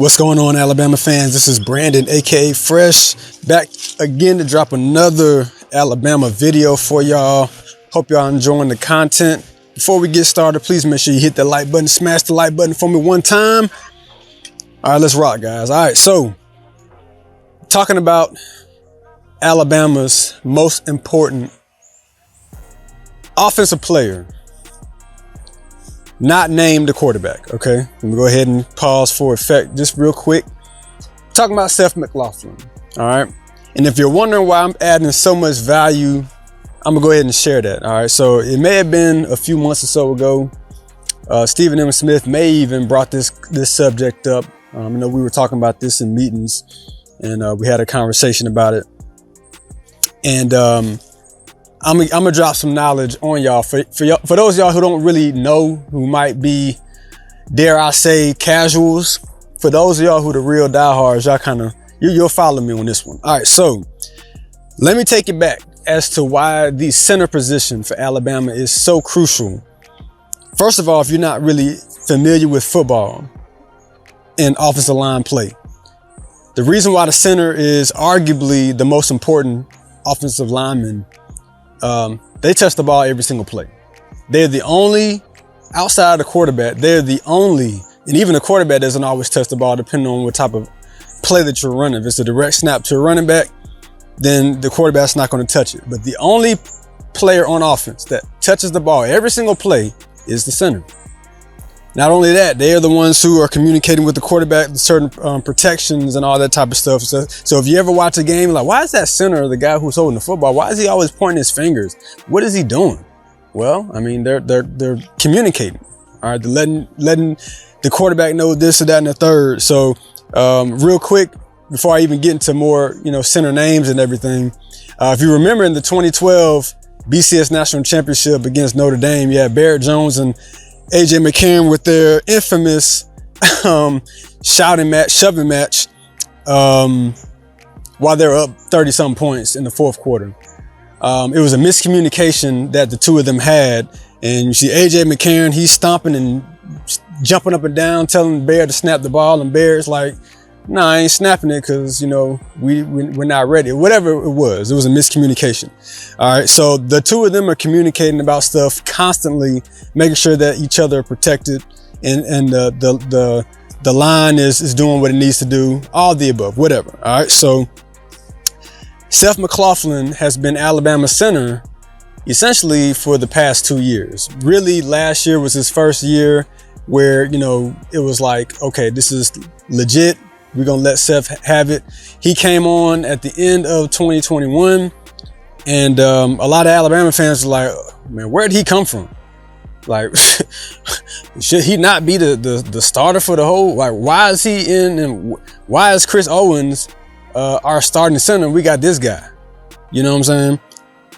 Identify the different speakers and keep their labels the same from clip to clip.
Speaker 1: What's going on, Alabama fans? This is Brandon, aka Fresh, back again to drop another Alabama video for y'all. Hope y'all enjoying the content. Before we get started, please make sure you hit that like button, smash the like button for me one time. All right, let's rock, guys. All right, so talking about Alabama's most important offensive player, not named the quarterback, okay? Let me go ahead and pause for effect just real quick. Talking about Seth McLaughlin, all right? And if you're wondering why I'm adding so much value, I'm gonna go ahead and share that, all right? So it may have been a few months or so ago. Stephen M. Smith may even brought this subject up. I know we were talking about this in meetings, and we had a conversation about it. And I'm gonna drop some knowledge on y'all for those of y'all who don't really know, who might be, dare I say, casuals. For those of y'all who the real diehards, y'all you'll follow me on this one. All right, so let me take it back as to why the center position for Alabama is so crucial. First of all, if you're not really familiar with football and offensive line play, the reason why the center is arguably the most important offensive lineman, they touch the ball every single play. They're the only, outside of the quarterback, they're the only, and even the quarterback doesn't always touch the ball depending on what type of play that you're running. If it's a direct snap to a running back, then the quarterback's not going to touch it. But the only player on offense that touches the ball every single play is the center. Not only that, they are the ones who are communicating with the quarterback, certain protections and all that type of stuff. So if you ever watch a game, like, why is that center, the guy who's holding the football, why is he always pointing his fingers? What is he doing? Well, I mean, they're communicating. All right, they're letting the quarterback know this or that and the third. So real quick, before I even get into more, center names and everything, if you remember in the 2012 BCS National Championship against Notre Dame, you had Barrett Jones and AJ McCarron with their infamous shoving match while they were up 30-something points in the fourth quarter. It was a miscommunication that the two of them had. And you see AJ McCarron, he's stomping and jumping up and down, telling Bear to snap the ball. And Bear's like, nah, I ain't snapping it because, we're not ready. Whatever it was a miscommunication. All right, so the two of them are communicating about stuff constantly, making sure that each other are protected, and the line is doing what it needs to do, all the above, whatever. All right, so Seth McLaughlin has been Alabama center essentially for the past 2 years. Really, last year was his first year where, it was like, okay, this is legit. We're going to let Seth have it. He came on at the end of 2021. And a lot of Alabama fans are like, man, where did he come from? Like, should he not be the starter for the whole? Like, why is he in? And why is Chris Owens our starting center? We got this guy. You know what I'm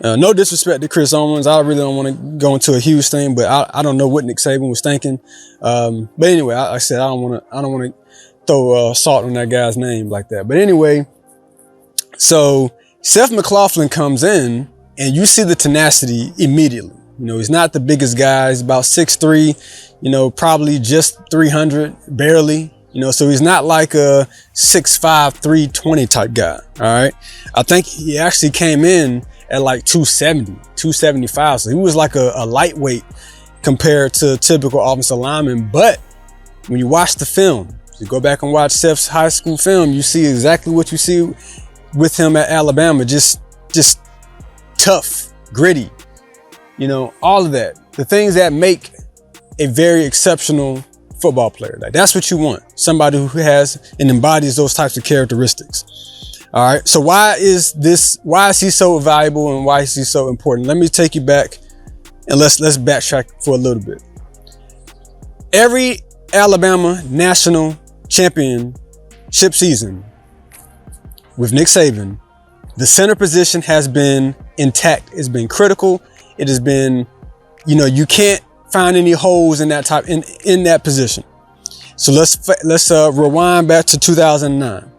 Speaker 1: saying? No disrespect to Chris Owens. I really don't want to go into a huge thing, but I don't know what Nick Saban was thinking. But anyway, I said I don't want to throw salt on that guy's name like that. But anyway, so Seth McLaughlin comes in and you see the tenacity immediately. He's not the biggest guy. He's about 6'3", probably just 300, barely. So he's not like a 6'5", 320 type guy. All right. I think he actually came in at like 270, 275. So he was like a lightweight compared to typical offensive lineman. But when you watch the film, you go back and watch Seth's high school film, you see exactly what you see with him at Alabama. Just tough, gritty, all of that. The things that make a very exceptional football player. Like, that's what you want. Somebody who has and embodies those types of characteristics. All right. So why is he so valuable and why is he so important? Let me take you back and let's backtrack for a little bit. Every Alabama national championship season with Nick Saban, the center position has been intact. It's been critical. It has been, you can't find any holes in that in that position. So let's rewind back to 2009.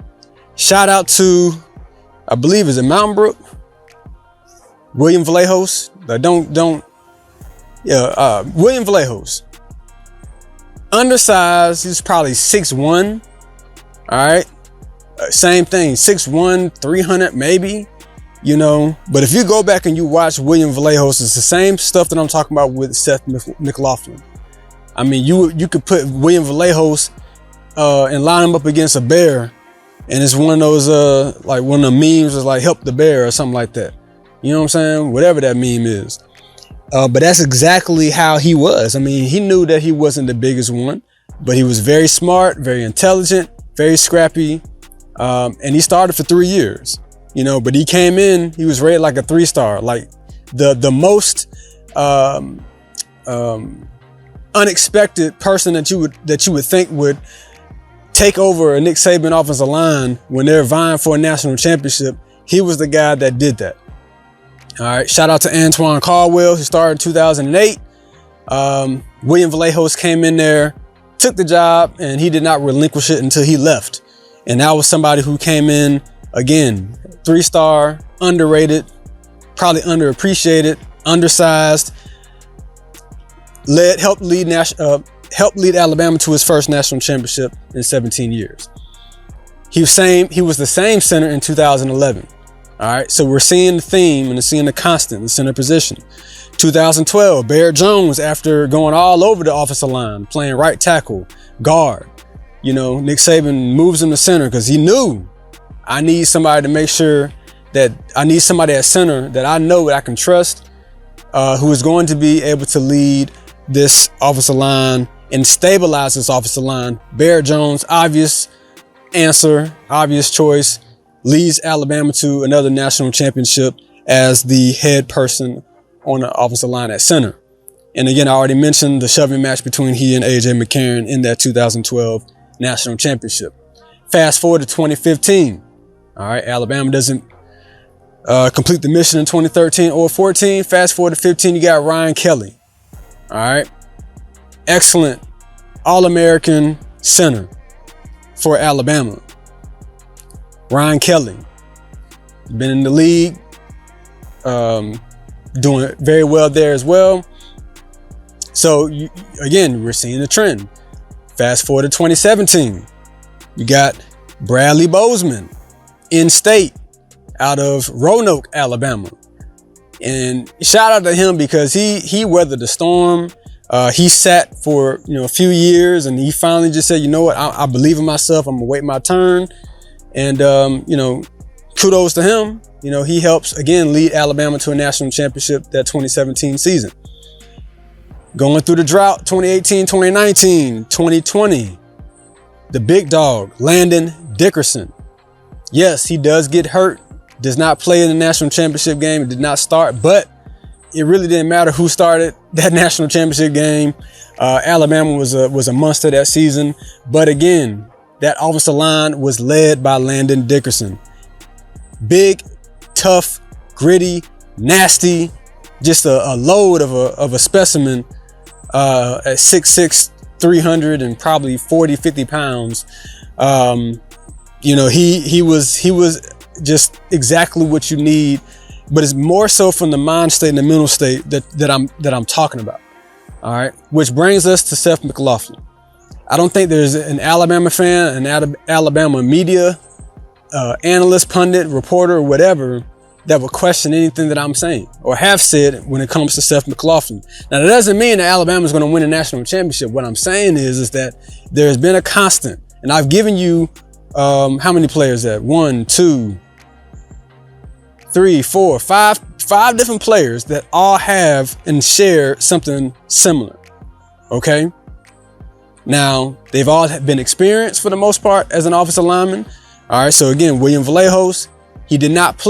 Speaker 1: Shout out to, I believe, is it Mountain Brook? William Vallejos. William Vallejos. Undersized, he's probably 6'1", All right. Same thing, 6'1", 300 maybe, you know. But if you go back and you watch William Vallejos, it's the same stuff that I'm talking about with Seth McLaughlin. I mean, you could put William Vallejos and line him up against a bear, and it's one of those like one of the memes is like help the bear or something like that. You know what I'm saying? Whatever that meme is. But that's exactly how he was. I mean, he knew that he wasn't the biggest one, but he was very smart, very intelligent, very scrappy. And he started for 3 years, you know, but he came in, he was rated like a 3-star, like the most unexpected person that you would think would take over a Nick Saban offensive line when they're vying for a national championship. He was the guy that did that. All right. Shout out to Antoine Caldwell, who started in 2008. William Vallejos came in there, took the job, and he did not relinquish it until he left. And that was somebody who came in, again, 3-star, underrated, probably underappreciated, undersized, helped lead Alabama to his first national championship in 17 years. He was the same center in 2011. All right, so we're seeing the theme and seeing the constant, the center position. 2012, Barrett Jones, after going all over the offensive line, playing right tackle, guard. You know, Nick Saban moves him to center because he knew I need somebody to make sure that I need somebody at center that I know that I can trust, who is going to be able to lead this offensive line and stabilize this offensive line. Barrett Jones, obvious answer, obvious choice, leads Alabama to another national championship as the head person on the offensive line at center. And again, I already mentioned the shoving match between he and AJ McCarron in that 2012 national championship. Fast forward to 2015. All right, Alabama doesn't complete the mission in 2013 or 14. Fast forward to 15, you got Ryan Kelly. All right, excellent All-American center for Alabama. Ryan Kelly, been in the league, doing very well there as well. So again, we're seeing the trend. Fast forward to 2017, you got Bradley Bozeman, in-state, out of Roanoke, Alabama. And shout out to him because he weathered the storm. He sat for a few years, and he finally just said, you know what, I believe in myself. I'm gonna wait my turn. And kudos to him. He helps again lead Alabama to a national championship that 2017 season. Going through the drought, 2018, 2019, 2020, the big dog, Landon Dickerson. Yes, he does get hurt, does not play in the national championship game, did not start, but it really didn't matter who started that national championship game. Alabama was a monster that season. But again, that offensive line was led by Landon Dickerson. Big, tough, gritty, nasty, just a load of a specimen at 6'6", 300 and probably 40, 50 pounds. He was just exactly what you need, but it's more so from the mind state and the mental state that I'm talking about. All right, which brings us to Seth McLaughlin. I don't think there's an Alabama fan, an Alabama media analyst, pundit, reporter, or whatever that would question anything that I'm saying or have said when it comes to Seth McLaughlin. Now, that doesn't mean that Alabama is going to win a national championship. What I'm saying is that there's been a constant, and I've given you how many players that? 1, 2, 3, 4, 5 different players that all have and share something similar. Okay. Now, they've all been experienced for the most part as an offensive lineman. All right. So again, William Vallejos, he did not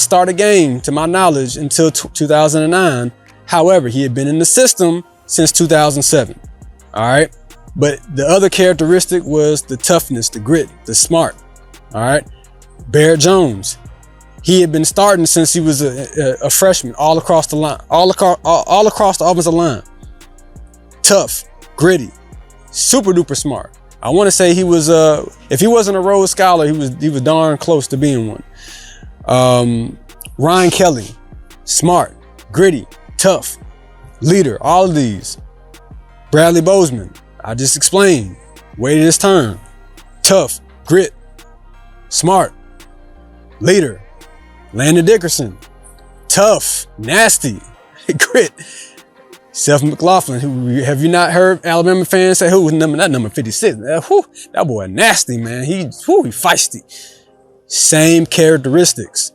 Speaker 1: start a game to my knowledge until 2009. However, he had been in the system since 2007. All right. But the other characteristic was the toughness, the grit, the smart. All right. Barrett Jones, he had been starting since he was a freshman all across the line, all across the offensive line. Tough, gritty, super duper smart. I want to say he was, if he wasn't a Rhodes Scholar, he was darn close to being one. Ryan Kelly, smart, gritty, tough, leader, all of these. Bradley Bozeman, I just explained, waited his turn, tough, grit, smart, leader. Landon Dickerson, tough, nasty, grit. Seth McLaughlin, who have you not heard Alabama fans say, who was number 56? That boy nasty, man. He feisty. Same characteristics.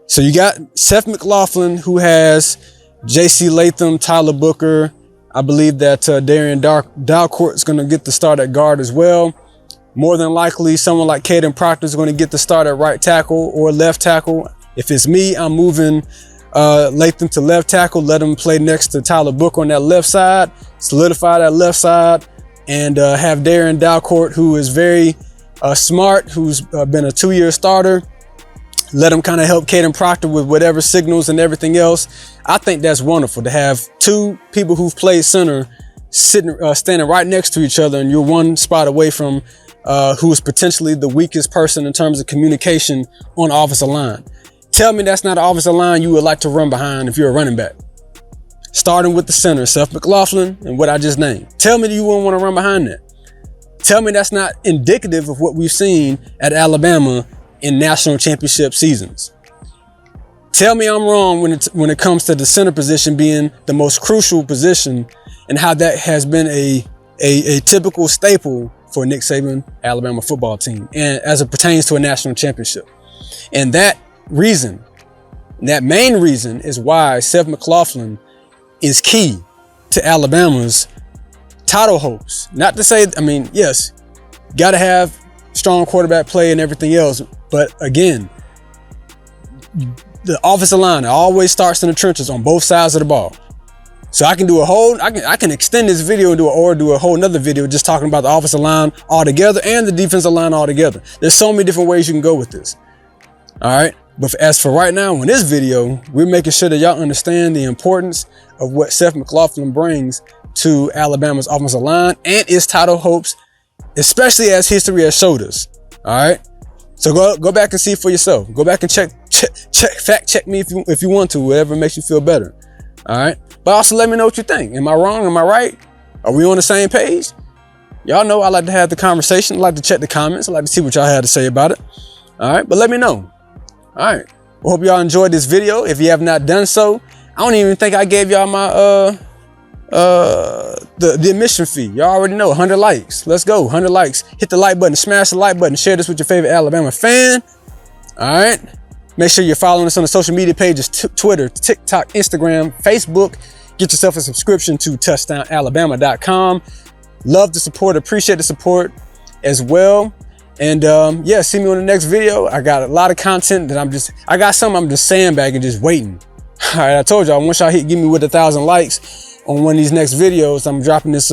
Speaker 1: So you got Seth McLaughlin, who has J.C. Latham, Tyler Booker. I believe that Darian Dalcourt is going to get the start at guard as well. More than likely, someone like Caden Proctor is going to get the start at right tackle or left tackle. If it's me, I'm moving Latham to left tackle, let him play next to Tyler Booker on that left side, solidify that left side, and have Darian Dalcourt, who is very smart, who's been a 2-year starter. Let him kind of help Caden Proctor with whatever signals and everything else. I think that's wonderful to have two people who've played center standing right next to each other, and you're one spot away from who is potentially the weakest person in terms of communication on the offensive line. Tell me that's not an offensive line you would like to run behind if you're a running back. Starting with the center, Seth McLaughlin, and what I just named. Tell me that you wouldn't want to run behind that. Tell me that's not indicative of what we've seen at Alabama in national championship seasons. Tell me I'm wrong when it comes to the center position being the most crucial position and how that has been a typical staple for Nick Saban Alabama football team and as it pertains to a national championship. And that main reason is why Seth McLaughlin is key to Alabama's title hopes. Not to say, yes, got to have strong quarterback play and everything else. But again, the offensive line always starts in the trenches on both sides of the ball. So I can extend this video and do a whole nother video just talking about the offensive line altogether and the defensive line altogether. There's so many different ways you can go with this. All right. But as for right now, in this video, we're making sure that y'all understand the importance of what Seth McLaughlin brings to Alabama's offensive line and its title hopes, especially as history has showed us. All right. So go back and see for yourself. Go back and fact check me if you want to, whatever makes you feel better. All right. But also let me know what you think. Am I wrong? Am I right? Are we on the same page? Y'all know I like to have the conversation. I like to check the comments. I like to see what y'all had to say about it. All right. But let me know. All right. Well, hope y'all enjoyed this video. If you have not done so, I don't even think I gave y'all my the admission fee. Y'all already know, 100 likes. Let's go, 100 likes. Hit the like button, smash the like button, share this with your favorite Alabama fan. All right. Make sure you're following us on the social media pages, Twitter, TikTok, Instagram, Facebook. Get yourself a subscription to touchdownalabama.com. Love the support, appreciate the support as well. And yeah, see me on the next video. I got a lot of content that I'm just sandbagging, just waiting. All right, I told y'all, once y'all give me with 1,000 likes on one of these next videos, I'm dropping this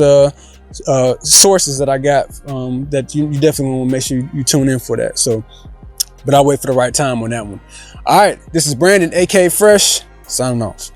Speaker 1: sources that I got that you definitely want to make sure you tune in for that. So, but I'll wait for the right time on that one. All right, this is Brandon, aka Fresh, signing off.